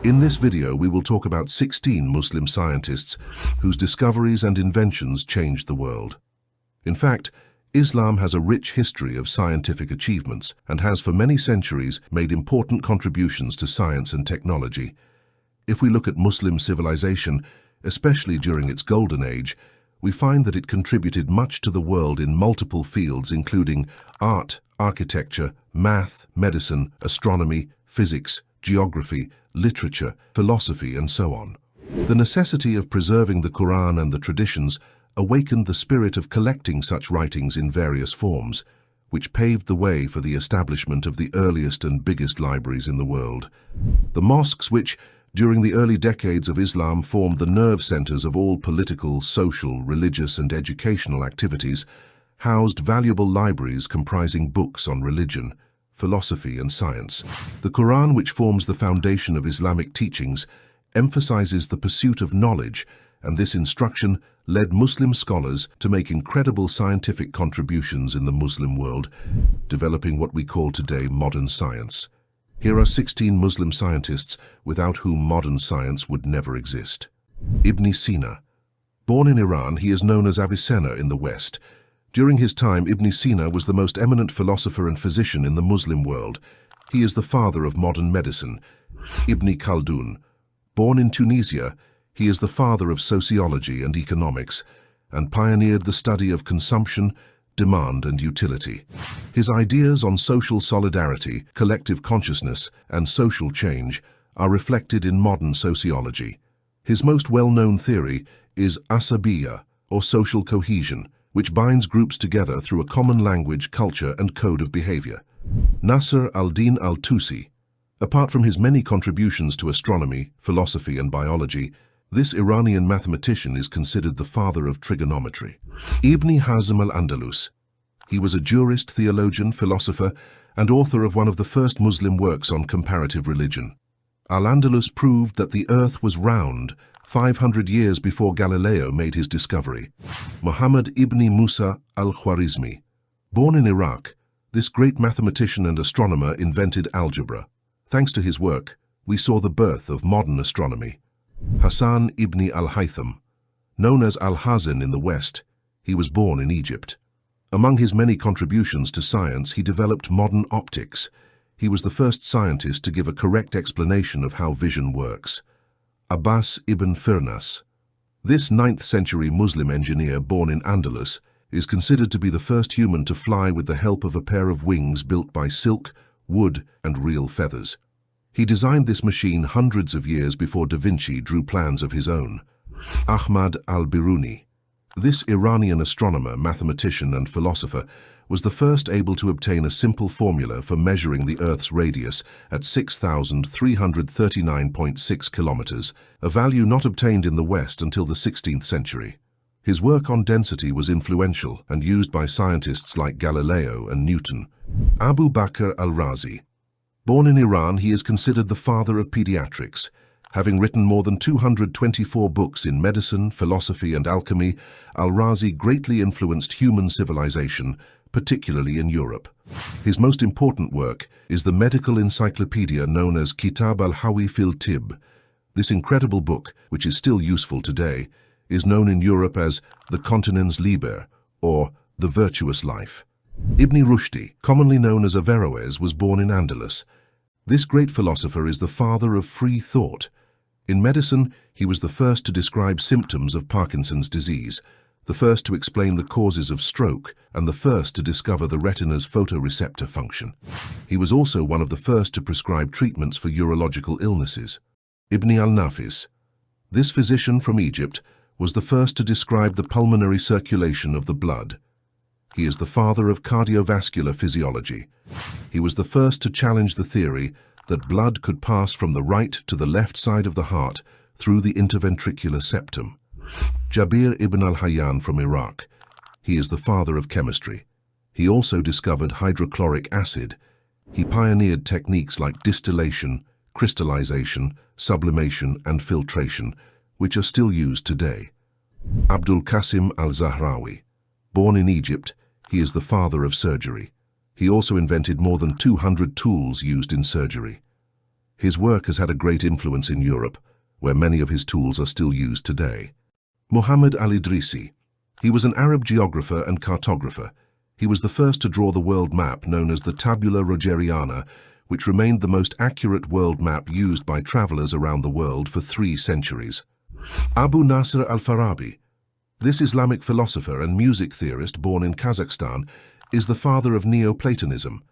In this video, we will talk about 16 Muslim scientists whose discoveries and inventions changed the world. In fact, Islam has a rich history of scientific achievements and has for many centuries made important contributions to science and technology. If we look at Muslim civilization, especially during its golden age, we find that it contributed much to the world in multiple fields including art, architecture, math, medicine, astronomy, physics, geography, literature, philosophy, and so on. The necessity of preserving the Quran and the traditions awakened the spirit of collecting such writings in various forms, which paved the way for the establishment of the earliest and biggest libraries in the world. The mosques, which, during the early decades of Islam, formed the nerve centers of all political, social, religious, and educational activities, housed valuable libraries comprising books on religion, philosophy, and science. The Quran, which forms the foundation of Islamic teachings, emphasizes the pursuit of knowledge, and this instruction led Muslim scholars to make incredible scientific contributions in the Muslim world, developing what we call today modern science. Here are 16 Muslim scientists without whom modern science would never exist. Ibn Sina. Born in Iran, he is known as Avicenna in the West. During his time, Ibn Sina was the most eminent philosopher and physician in the Muslim world. He is the father of modern medicine. Ibn Khaldun. Born in Tunisia, he is the father of sociology and economics, and pioneered the study of consumption, demand, and utility. His ideas on social solidarity, collective consciousness, and social change are reflected in modern sociology. His most well-known theory is Asabiyya, or social cohesion, which binds groups together through a common language, culture, and code of behavior. Nasr al-Din al-Tusi. Apart from his many contributions to astronomy, philosophy, and biology, this Iranian mathematician is considered the father of trigonometry. Ibn Hazm al-Andalus. He was a jurist, theologian, philosopher, and author of one of the first Muslim works on comparative religion. Al-Andalus proved that the earth was round 500 years before Galileo made his discovery. Muhammad ibn Musa al-Khwarizmi. Born in Iraq, this great mathematician and astronomer invented algebra. Thanks to his work, we saw the birth of modern astronomy. Hassan ibn al-Haytham. Known as Al-Hazan in the West, he was born in Egypt. Among his many contributions to science, he developed modern optics. He was the first scientist to give a correct explanation of how vision works. Abbas ibn Firnas. This 9th century Muslim engineer born in Andalus is considered to be the first human to fly with the help of a pair of wings built by silk, wood, and real feathers. He designed this machine hundreds of years before Da Vinci drew plans of his own. Ahmad al-Biruni. This Iranian astronomer, mathematician, and philosopher was the first able to obtain a simple formula for measuring the Earth's radius at 6,339.6 kilometers, a value not obtained in the West until the 16th century. His work on density was influential and used by scientists like Galileo and Newton. Abu Bakr al-Razi. Born in Iran, he is considered the father of pediatrics. Having written more than 224 books in medicine, philosophy, and alchemy, al-Razi greatly influenced human civilization, particularly in Europe. His most important work is the medical encyclopedia known as Kitab al-Hawi fil Tib. This incredible book, which is still useful today, is known in Europe as the Continens Liber, or the Virtuous Life. Ibn Rushdi, commonly known as Averroes, was born in Andalus. This great philosopher is the father of free thought. In medicine, he was the first to describe symptoms of Parkinson's disease, the first to explain the causes of stroke, and the first to discover the retina's photoreceptor function. He was also one of the first to prescribe treatments for urological illnesses. Ibn al-Nafis. This physician from Egypt was the first to describe the pulmonary circulation of the blood. He is the father of cardiovascular physiology. He was the first to challenge the theory that blood could pass from the right to the left side of the heart through the interventricular septum. Jabir ibn al-Hayyan from Iraq. He is the father of chemistry. He also discovered hydrochloric acid. He pioneered techniques like distillation, crystallization, sublimation, and filtration, which are still used today. Abdul Qasim al-Zahrawi. Born in Egypt, he is the father of surgery. He also invented more than 200 tools used in surgery. His work has had a great influence in Europe, where many of his tools are still used today. Muhammad al-Idrisi. He was an Arab geographer and cartographer. He was the first to draw the world map known as the Tabula Rogeriana, which remained the most accurate world map used by travelers around the world for 3 centuries. Abu Nasr al-Farabi. This Islamic philosopher and music theorist born in Kazakhstan is the father of Neoplatonism.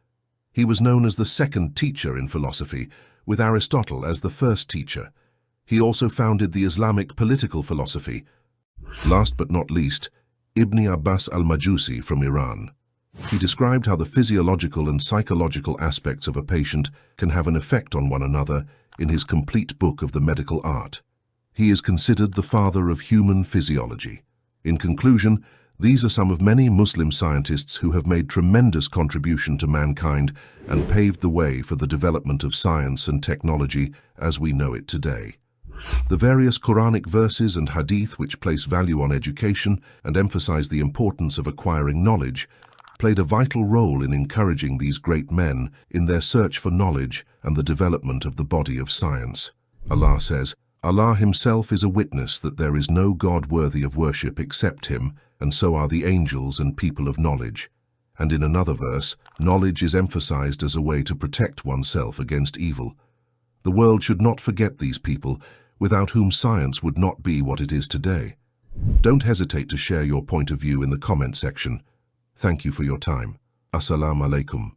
He was known as the second teacher in philosophy, with Aristotle as the first teacher. He also founded the Islamic political philosophy. Last but not least, Ibn Abbas al-Majusi from Iran. He described how the physiological and psychological aspects of a patient can have an effect on one another in his complete book of the medical art. He is considered the father of human physiology. In conclusion, these are some of many Muslim scientists who have made tremendous contribution to mankind and paved the way for the development of science and technology as we know it today. The various Quranic verses and hadith which place value on education and emphasize the importance of acquiring knowledge played a vital role in encouraging these great men in their search for knowledge and the development of the body of science. Allah says, Allah himself is a witness that there is no God worthy of worship except him, and so are the angels and people of knowledge. And in another verse, knowledge is emphasized as a way to protect oneself against evil. The world should not forget these people, without whom science would not be what it is today. Don't hesitate to share your point of view in the comment section. Thank you for your time. Assalamu alaikum.